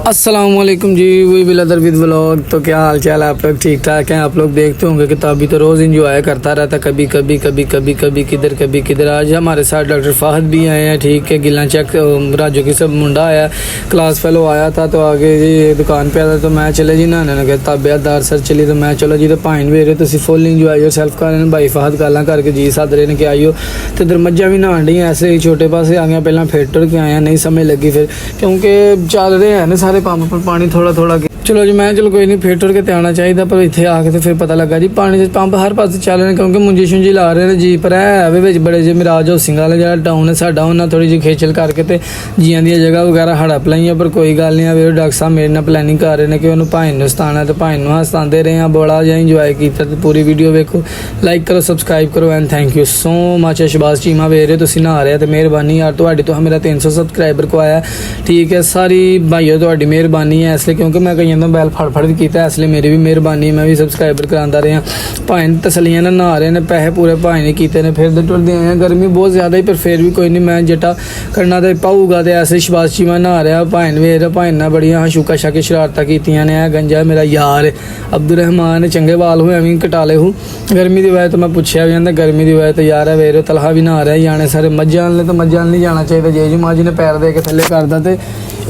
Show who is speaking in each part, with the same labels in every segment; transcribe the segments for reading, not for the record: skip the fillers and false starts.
Speaker 1: अस्सलामुअलैकुम जी, वही बिलादर with vlog. तो क्या हाल चाल है आप लोग? ठीक ठाक हैं? आप लोग देखते होंगे कि तभी तो रोज़ इंजॉय करता रहता, कभी कभी कभी कभी कभी किधर कभी किधर। आज हमारे साथ डॉक्टर फाहद भी आए हैं, ठीक है। गिला चेक राजू की सब मुंडा आया, क्लास फेलो आया था, तो आगे जी दुकान पे आया, तो मैं चले जी नहाने लगे, ताबियादार सर चली, तो मैं चलो जी तो भाइन वेरे तुम फुल इंजॉय योर सेल्फ कर रहे भाई फाहद गाला करके जी सद रहे ने कि आइयो। तो इधर मज्जा भी नहान डी ऐसे ही छोटे पासे आ गया, पहला फिर टुर के आया, नहीं समझ लगी फिर क्योंकि चल रहे हैं ना सारे पंप पर पानी थोड़ा थोड़ा। चलो जी मैं चलो कोई नहीं फिर टुर के ते आना चाहिए, पर इतने आके तो फिर पता लगा जी पानी से पंप हर पास चल रहे हैं क्योंकि मुंजी शुंजी ला रहे हैं जी। पर है बड़े जी मिराज हाउसिंग वाले जो टाउन है साडा उन्हें थोड़ी जी खेचल करके तो जियां दी जगह वगैरह हड़प लाइया, पर कोई गल नहीं है। डॉक्टर साहब मेरे नाल प्लैनिंग कर रहे हैं कि उन्होंने भाइन सताना, तो भाइन हसाते रहे हैं, बड़ा जिहा इंजॉय किया। तो पूरी वीडियो वेखो, लाइक करो, सबसक्राइब करो and thank you so much. Shahbaz Cheema वेख रहे हो तुम नहा रहे, तो मेहरबानी यार तुहाडी तो मेरा 300 सबसक्राइबर को आया, ठीक है। सारी भाइयों तुहाडी मेहरबानी है इसलिए क्योंकि मैं कई तो बैल फड़ किया, इसलिए मेरी भी मेहरबानी, मैं भी सबसक्राइबर करांदा रहा। भाइन तसलियां ना नहा रहे हैं, पैसे पूरे भाई ने किए ने, फिर टुरदे आए हैं। गर्मी बहुत ज़्यादा ही पर फिर भी कोई नहीं, मैं जटा करना तो पाऊगा। तो ऐसे शबाज चीमा नहा रहा, भाइन वेर भाइन ने बड़िया शूका शाके शरारत कीतियां ने। गंजा मेरा यार अब्दुल रहमान चंगे बाल हुए भी कटाले हूँ गर्मी की वजह, तो मैं पूछा भी जाता गर्मी की वजह, तो यार है वेर तलहा भी नहा रहा जाने सारे मज्जा वाले, तो मज्जा नहीं जाना चाहिए। जे जी माँ जी ने पैर दे के थले करदा तो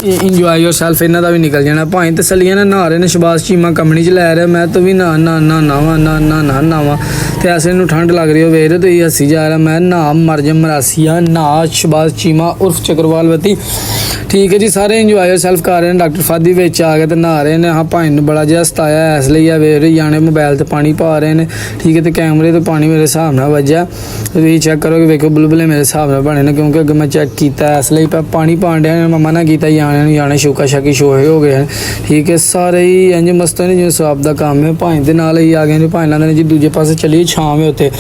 Speaker 1: इंजॉय योर सेल्फ इन्हों का भी निकल जाना। भाई तसलियां ने नहा रहे ने, शबाज चीमा कंपनी च लै रहा, मैं तो भी ना ना ना नावा ना ना ना नावा। तो ऐसे इन्हू ठंड लग रही हो वेख रहे, तो ये हसी जा रहा, मैं ना मर जा मरासिया ना। शबाज चीमा उर्फ चक्रवाल वती, ठीक है जी। सारे इंजॉय योर सेल्फ कर रहे हैं। डॉक्टर फादी विच आ गए तो नहा रहे हैं। हाँ भाई ने बड़ा जिहा सताया, इसलिए वेख रहे जाने मोबाइल तो पानी पा रहे हैं, ठीक है। तो कैमरे तो पानी मेरे हिसाब नाल वजया, तो तुम चेक करो कि वेखो बुलबुले मेरे हिसाब नाल बने ने, क्योंकि अगर मैं चेक किया इसलिए पानी पान दिया मम्मा ने किया, जाने शूका शाकी शोहे हो गए हैं, ठीक है। सारे ही इंज मस्त ने जिवें स्वाब का काम है। भाई के नाल ही आ गए भाई लाते जी दूजे पासे चलिए छां में उत्थे,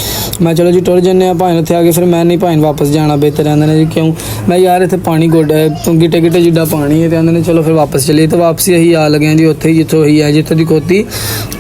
Speaker 1: मैं चलो जी टुर जाने भाई उत्थे आ गए, फिर मैं नहीं भाई वापस जाना बेहतर आते हैं जी। क्यों मैं यार इतने पानी गोडा गिटे गिटे जिड्डा पानी है, तो आते चलो फिर वापस चलिए। तो वापसी अं आ लगे जी उत्थे जितों ही है जितों की खोती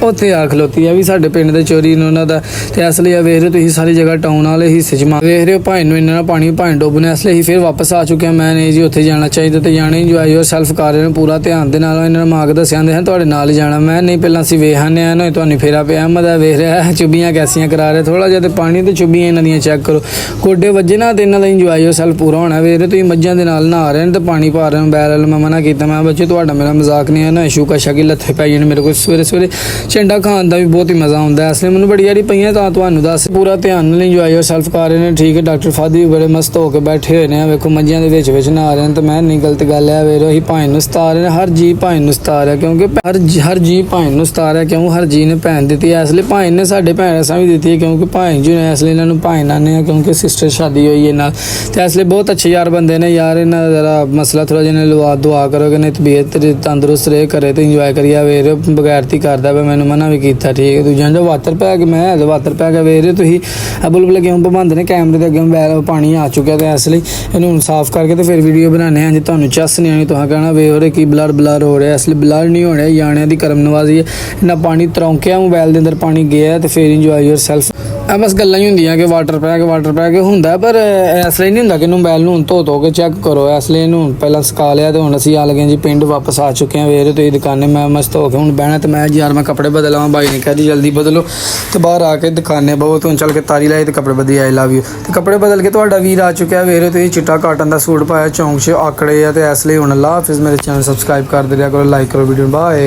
Speaker 1: उत्थे आ खलोती है भी साडे पिंड दे चोरी ने उन्होंने। तो इसलिए वेख रहे हो तुम सारी जगह टाउन वाले हिस्से च वेख रहे हो भाई इन्ना पानी भाई डुबने, इसलिए फिर वापस आ चुके हैं। मैं नहीं जी उत्थे जाना चाहिए, तो जाने इंजॉय योर सेल्फ कर रहे हैं पूरा ध्यान दे नाल। इन्होंने माग दस आते हैं तुहाडे नाल जाना, मैं नहीं पहला असीं वेख आने आए तुहानूं फेरा पे अहमद वेख रहा है चुबियां कैसियां करा रहे, थोड़ा जिहा पानी तो चुबियां इन्हां दियां चेक करो, गोडे वजे ना, तो इन्हां दा इंजॉय योर सेल्फ पूरा होना। वेख रहे तुसीं मज्जां दे नाल नहा रहे हैं, तो पानी पा रहे हैं बैल वाल। मैं मना किया, मैं बच्चे तुहाडा मेरा मजाक नहीं है ना, शूका शाकी लत्थे पै जाने मेरे को सवेरे सवेरे झंडा खाण का भी बहुत ही मज़ा आता है, इसलिए मैंने बड़ी यारी पईयां तां तुहानूं दस पूरा ध्यान नाल इंजॉय योर सेल्फ कर रहे हैं, ठीक है। डॉक्टर फादी भी बड़े मस्त होकर बैठे हुए हैं, वेखो मज्जां दे विच नहा रहे हैं, तो मैं नहीं गलत गल है। वेरो ही भाई नूं सता रहे हैं, हर जी भाई नूं सता रहा, क्योंकि हर जी भाई नूं सता रहा, क्यों हर जी ने भैन दी है, इसलिए भाई ने साडे भैन असां भी दी है, क्योंकि भाई जी ने इसलिए इन्होंने भाई आने हैं, क्योंकि सिस्टर शादी हुई है नाल। तो इसलिए बहुत अच्छे यार बंदे ने यार, इन्हां जरा मसला थोड़ा जिन्हें लवा दुआ करो कि नहीं तबीयत तंदुरुस्त रहे, करे तो इंजॉय करिए। वेर बगैरती करता पे, मैंने मना भी किया, ठीक है। दूजा जो वातर पै गया, मैं वातर पै गया वेर तुम बुलबुल क्यों भमांदे ने, कैमरे के अगे बैल पानी आ चुका, तो इसलिए इन्हूं साफ करके तो फिर वीडियो बनाने हैं जी। तुहानूं चस नहीं आनी, तुहां कहना वे हो रहे कि ब्लर हो रहा है, इसलिए ब्लर नहीं हो रहा, जाने की करम नवाजी है। इन्ना पानी तरौंकिया मोबाइल के अंदर पानी गया, तो फिर इंजॉय योर सेल्फ। बस गल्लां ही होंदियां कि वाटर पैक हुंदा, पर इसलिए नहीं हुंदा कि मोबाइल नूं धो के चेक करो, इसलिए इन्हूं पहला सुका लिया। तो हुण असीं आ लगे जी पिंड वापस आ चुके हैं। वेर तुसीं दुकाने मैं मस्त हो के हुण बहना, तो मैं यार मैं कपड़े बदलावां, भाई ने कहा जी जल्दी बदलो, तो बाहर आके दुकाने बहुत हुण चल के तारी लाई, तो कपड़े बदली आई लव यू। तो कपड़े बदल के तुहाडा वीर आ चुका है। वेर तुसीं चिट्टा काटन का सूट पाया, चौंक च आकड़े है, तो इसलिए हुण अल्लाह हाफिज़। मेरे चैनल सबसक्राइब कर दिया करो, लाइक करो वीडियो, बाय।